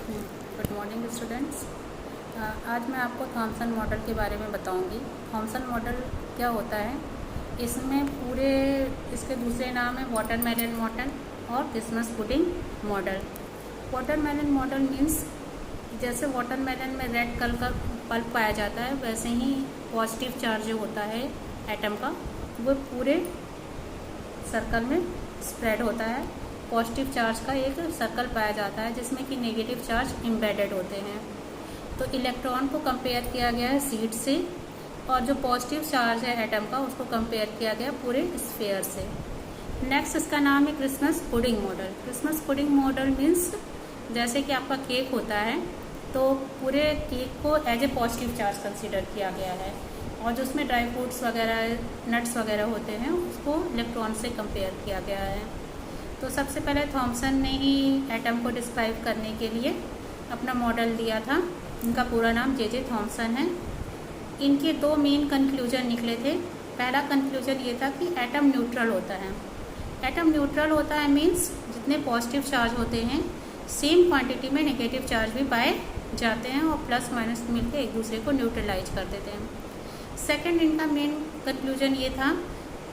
Good morning students. आज मैं आपको थॉमसन मॉडल के बारे में बताऊंगी। थॉमसन मॉडल क्या होता है, इसमें पूरे इसके दूसरे नाम है वाटरमेलन मॉडल और Christmas pudding model. Watermelon model means जैसे वाटरमेलन में रेड कलर का पल्प पाया जाता है, वैसे ही पॉजिटिव चार्ज जो होता है एटम का वो पूरे सर्कल में स्प्रेड होता है। पॉजिटिव चार्ज का एक सर्कल पाया जाता है जिसमें कि नेगेटिव चार्ज एम्बेडेड होते हैं। तो इलेक्ट्रॉन को कंपेयर किया गया है सीड से, और जो पॉजिटिव चार्ज है एटम का उसको कंपेयर किया गया पूरे स्फीयर से। नेक्स्ट इसका नाम है Christmas pudding model. Christmas pudding model means जैसे कि आपका केक होता है तो पूरे केक को as a positive charge consider किया गया है, और जो उसमें ड्राई फ्रूट्स वगैरह नट्स वगैरह होते हैं उसको इलेक्ट्रॉन से कंपेयर किया गया है। तो सबसे पहले थॉमसन ने ही एटम को डिस्क्राइब करने के लिए अपना मॉडल दिया था। इनका पूरा नाम जे थॉमसन है। इनके दो मेन कंक्लूजन निकले थे। पहला कंक्लूजन ये था कि एटम न्यूट्रल होता है। एटम न्यूट्रल होता है मीन्स जितने पॉजिटिव चार्ज होते हैं सेम क्वांटिटी में नेगेटिव चार्ज भी पाए जाते हैं, और प्लस माइनस मिलकर एक दूसरे को न्यूट्रलाइज कर देते हैं। सेकंड इनका मेन कंक्लूजन ये था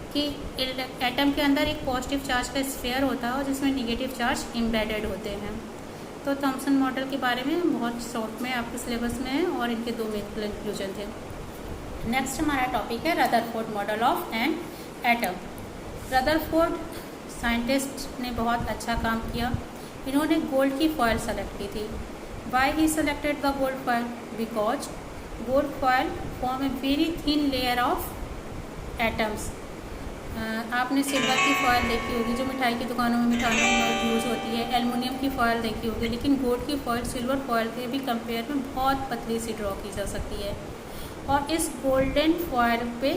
कि एटम के अंदर एक पॉजिटिव चार्ज का स्फीयर होता है और जिसमें नेगेटिव चार्ज एम्बेडेड होते हैं। तो थॉमसन मॉडल के बारे में बहुत शॉर्ट में आपके सिलेबस में है, और इनके दो मेन कंक्लूजन थे। नेक्स्ट हमारा टॉपिक है Rutherford model of an atom. Rutherford scientist ने बहुत अच्छा काम किया। इन्होंने गोल्ड की फॉयल सेलेक्ट की थी। Why he selected the gold foil? Because gold foil form a very thin layer of atoms. आपने सिल्वर की फॉयल देखी होगी जो मिठाई की दुकानों में मिठाइयों में यूज होती है, एल्युमिनियम की फॉयल देखी होगी, लेकिन गोल्ड की फॉयल सिल्वर फॉयल के भी कंपेयर में बहुत पतली सी ड्रॉ की जा सकती है। और इस गोल्डन फॉयल पे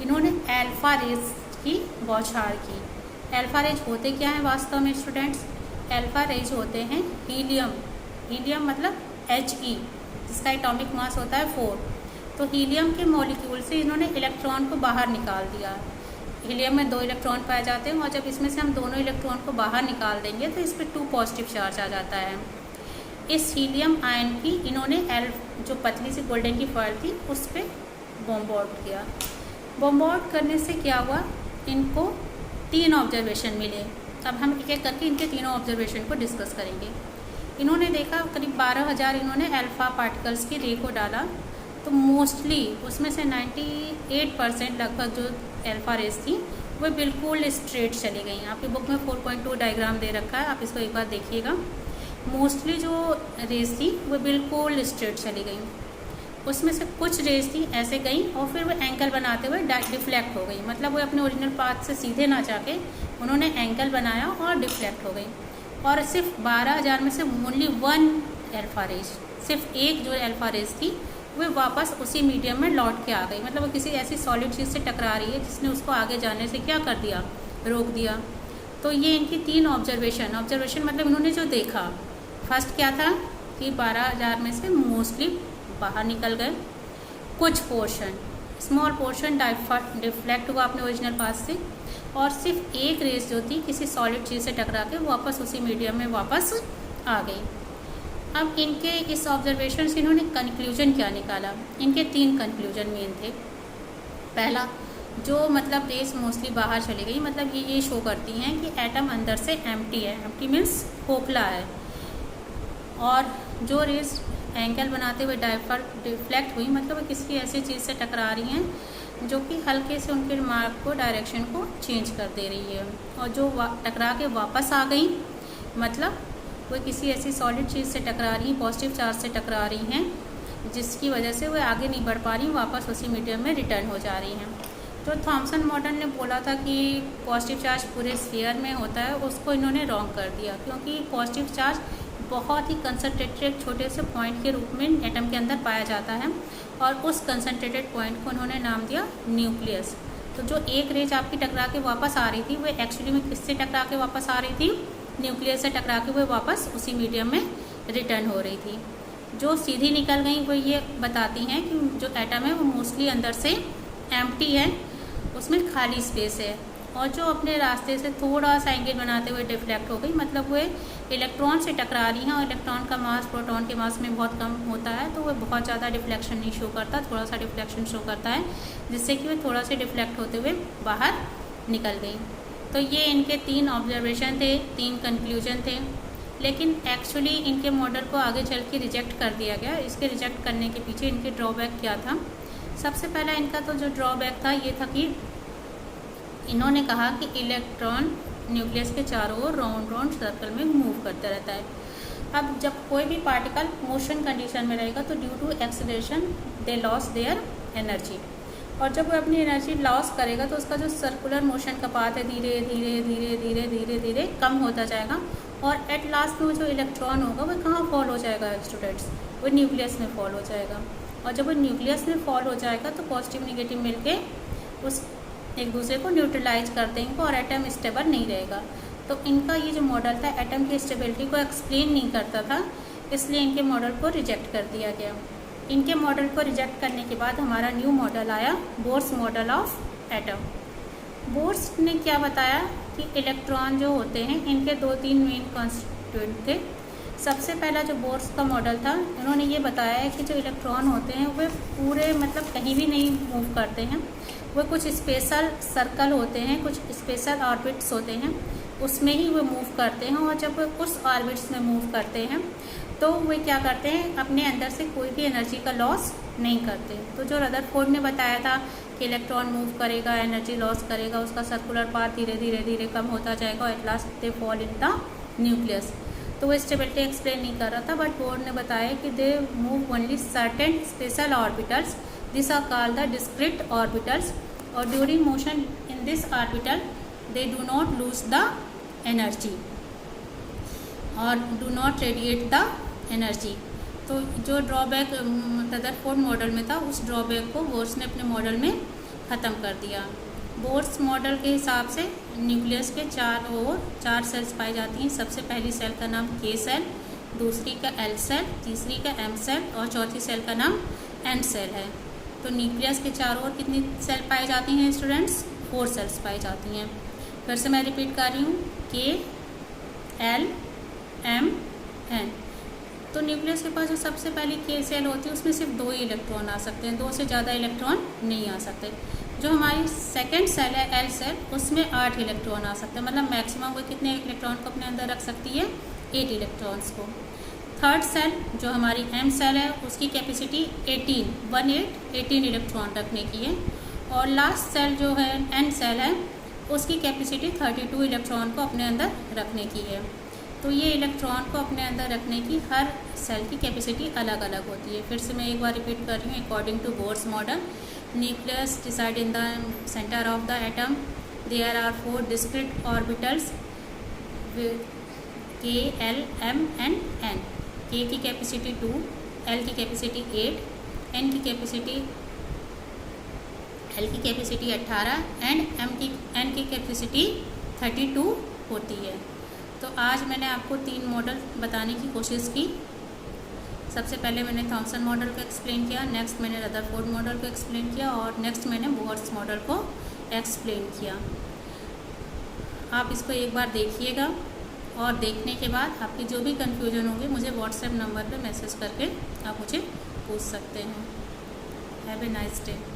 इन्होंने अल्फा रेज की बौछार की। अल्फा रेज होते क्या हैं वास्तव में स्टूडेंट्स? अल्फा रेज होते हैं हीलियम। हीलियम मतलब He, जिसका एटॉमिक मास होता है 4। तो हीलियम के मॉलिक्यूल से इन्होंने इलेक्ट्रॉन को बाहर निकाल दिया। हीलियम में 2 इलेक्ट्रॉन पाए जाते हैं, और जब इसमें से हम दोनों इलेक्ट्रॉन को बाहर निकाल देंगे तो इस पर 2 पॉजिटिव चार्ज आ जाता है। इस हीलियम आयन की इन्होंने जो पतली सी गोल्डन की फॉयल थी उस पर बॉम्बार्ड किया। बॉम्बार्ड करने से क्या हुआ, इनको 3 ऑब्जर्वेशन मिले। अब हम एक एक करके इनके तीनों ऑब्जर्वेशन को डिस्कस करेंगे। इन्होंने देखा करीब 12,000 इन्होंने अल्फा पार्टिकल्स की रे को डाला, तो मोस्टली उसमें से 98% लगभग जो अल्फा रेस थी वो बिल्कुल स्ट्रेट चली गई। आपकी बुक में 4.2 डायग्राम दे रखा है, आप इसको एक बार देखिएगा। मोस्टली जो रेस थी वो बिल्कुल स्ट्रेट चली गई। उसमें से कुछ रेस थी ऐसे गई और फिर वो एंगल बनाते हुए डिफ्लेक्ट हो गई, मतलब वो अपने ओरिजिनल पाथ से सीधे ना जाके उन्होंने एंगल बनाया और डिफ्लेक्ट हो गई। और सिर्फ 12,000 में से ओनली 1 अल्फा रेस, सिर्फ एक जो अल्फा रेस थी वो वापस उसी मीडियम में लौट के आ गई। मतलब वो किसी ऐसी सॉलिड चीज़ से टकरा रही है जिसने उसको आगे जाने से क्या कर दिया, रोक दिया। तो ये इनकी 3 ऑब्जर्वेशन मतलब इन्होंने जो देखा, फर्स्ट क्या था कि 12,000 में से मोस्टली बाहर निकल गए, कुछ पोर्शन स्मॉल पोर्शन डिफ्लेक्ट हुआ अपने ओरिजिनल पाथ से, और सिर्फ एक रेस जो थी किसी सॉलिड चीज़ से टकरा के वापस उसी मीडियम में वापस आ गई। अब इनके इस ऑब्जर्वेशन से इन्होंने कंक्लूजन क्या निकाला? इनके 3 कंक्लूजन मेन थे। पहला, जो मतलब रेस मोस्टली बाहर चली गई, मतलब ये शो करती हैं कि एटम अंदर से एम्प्टी है। एम्प्टी मीन्स खोखला है। और जो रेस एंगल बनाते हुए डिफ्लेक्ट हुई, मतलब वो किसी ऐसी चीज़ से टकरा रही हैं जो कि हल्के से उनके मार्ग को डायरेक्शन को चेंज कर दे रही है। और जो टकरा के वापस आ गई, मतलब वो किसी ऐसी सॉलिड चीज़ से टकरा रही हैं, पॉजिटिव चार्ज से टकरा रही हैं, जिसकी वजह से वो आगे नहीं बढ़ पा रही, वापस उसी मीडियम में रिटर्न हो जा रही हैं। तो थॉमसन मॉडल ने बोला था कि पॉजिटिव चार्ज पूरे स्फीयर में होता है, उसको इन्होंने रॉन्ग कर दिया, क्योंकि पॉजिटिव चार्ज बहुत ही कंसनट्रेटेड छोटे से पॉइंट के रूप में एटम के अंदर पाया जाता है, और उस कंसनट्रेटेड पॉइंट को उन्होंने नाम दिया न्यूक्लियस। तो जो एक रेज आपकी टकरा के वापस आ रही थी वो एक्चुअली में किससे टकरा के वापस आ रही थी? न्यूक्लियस से टकरा के वो वापस उसी मीडियम में रिटर्न हो रही थी। जो सीधी निकल गई वो ये बताती हैं कि जो एटम है वो मोस्टली अंदर से एम्प्टी है, उसमें खाली स्पेस है, और जो अपने रास्ते से थोड़ा सा एंगल बनाते हुए डिफ्लेक्ट हो गई, मतलब वो इलेक्ट्रॉन से टकरा रही हैं और इलेक्ट्रॉन का मास प्रोटॉन के मास में बहुत कम होता है, तो वो बहुत ज़्यादा डिफ्लेक्शन नहीं शो करता, थोड़ा सा डिफ्लेक्शन शो करता है, जिससे कि वो थोड़ा सा डिफ्लेक्ट होते हुए बाहर निकल गई। तो ये इनके 3 ऑब्जर्वेशन थे, 3 कंक्लूजन थे, लेकिन एक्चुअली इनके मॉडल को आगे चल के रिजेक्ट कर दिया गया। इसके रिजेक्ट करने के पीछे इनके ड्रॉबैक क्या था? सबसे पहला इनका तो जो ड्रॉबैक था ये था कि इन्होंने कहा कि इलेक्ट्रॉन न्यूक्लियस के चारों ओर राउंड राउंड सर्कल में मूव करते रहता है। अब जब कोई भी पार्टिकल मोशन कंडीशन में रहेगा तो due to acceleration they loss their energy, और जब वो अपनी एनर्जी लॉस करेगा तो उसका जो सर्कुलर मोशन का पाथ है धीरे धीरे धीरे धीरे धीरे धीरे कम होता जाएगा, और एट लास्ट में जो इलेक्ट्रॉन होगा वो कहाँ फॉल हो जाएगा स्टूडेंट्स? वो न्यूक्लियस में फॉल हो जाएगा, और जब वो न्यूक्लियस में फॉल हो जाएगा तो पॉजिटिव निगेटिव मिलके उस एक दूसरे को न्यूट्रलाइज कर देंगे और एटम स्टेबल नहीं रहेगा। तो इनका ये जो मॉडल था एटम की स्टेबिलिटी को एक्सप्लेन नहीं करता था, इसलिए इनके मॉडल को रिजेक्ट कर दिया गया। इनके मॉडल को रिजेक्ट करने के बाद हमारा न्यू मॉडल आया, Bohr's model of atom. Bohr's ने क्या बताया कि इलेक्ट्रॉन जो होते हैं इनके 2-3 मेन कॉन्स्टिट्यूएंट थे। सबसे पहला जो बोर्स का मॉडल था, उन्होंने ये बताया है कि जो इलेक्ट्रॉन होते हैं वे पूरे मतलब कहीं भी नहीं मूव करते हैं, वो कुछ स्पेशल सर्कल होते हैं, कुछ स्पेशल ऑर्बिट्स होते हैं, उसमें ही वो मूव करते हैं, और जब वो उस ऑर्बिट्स में मूव करते हैं तो वे क्या करते हैं, अपने अंदर से कोई भी एनर्जी का लॉस नहीं करते। तो जो रदरफोर्ड ने बताया था कि इलेक्ट्रॉन मूव करेगा, एनर्जी लॉस करेगा, उसका सर्कुलर पाथ धीरे धीरे धीरे कम होता जाएगा और at last they fall in the nucleus, तो वो स्टेबिलिटी एक्सप्लेन नहीं कर रहा था। बट बोर्ड ने बताया कि they move only certain special orbitals, this are called the discrete orbitals, और during motion in this orbital they do not lose the energy और do not radiate the energy. तो जो ड्रॉबैक रदरफोर्ड मॉडल में था उस drawback को bourse ने अपने मॉडल में ख़त्म कर दिया। बोर्स मॉडल के हिसाब से न्यूक्लियस के चारों ओर 4 सेल्स पाई जाती हैं। सबसे पहली सेल का नाम के सेल, दूसरी का एल सेल, तीसरी का एम सेल और चौथी सेल का नाम एन सेल है। तो न्यूक्लियस के चारों ओर कितनी सेल पाई जाती हैं स्टूडेंट्स? 4 सेल्स पाई जाती हैं। फिर से मैं रिपीट कर रही हूँ, के एल एम एन। तो न्यूक्लियस के पास जो सबसे पहली के सेल होती है उसमें सिर्फ 2 ही इलेक्ट्रॉन आ सकते हैं, 2 से ज़्यादा इलेक्ट्रॉन नहीं आ सकते। जो हमारी सेकेंड सेल है एल सेल, उसमें 8 इलेक्ट्रॉन आ सकते हैं, मतलब मैक्सिमम वो कितने इलेक्ट्रॉन को अपने अंदर रख सकती है? 8 इलेक्ट्रॉन्स को। थर्ड सेल जो हमारी एम सेल है उसकी कैपेसिटी 18 इलेक्ट्रॉन रखने की है, और लास्ट सेल जो है एन सेल है उसकी कैपेसिटी 32 इलेक्ट्रॉन को अपने अंदर रखने की है। तो ये इलेक्ट्रॉन को अपने अंदर रखने की हर सेल की कैपेसिटी अलग अलग होती है। फिर से मैं एक बार रिपीट कर रही हूँ, according to Bohr's model, nucleus decide in the centre of the atom, there are 4 discrete orbitals K L M and N. K की कैपेसिटी 2, एल की कैपेसिटी 8, एन की कैपेसिटी 18 एंड एन की कैपेसिटी 32 होती है। तो आज मैंने आपको 3 मॉडल बताने की कोशिश की। सबसे पहले मैंने थॉमसन मॉडल को एक्सप्लेन किया, नेक्स्ट मैंने रदरफोर्ड मॉडल को एक्सप्लेन किया, और नेक्स्ट मैंने बोर्स मॉडल को एक्सप्लेन किया। आप इसको एक बार देखिएगा, और देखने के बाद आपकी जो भी कन्फ्यूजन होगी मुझे व्हाट्सएप नंबर पे मैसेज करके आप मुझे पूछ सकते हैं। Have a nice day.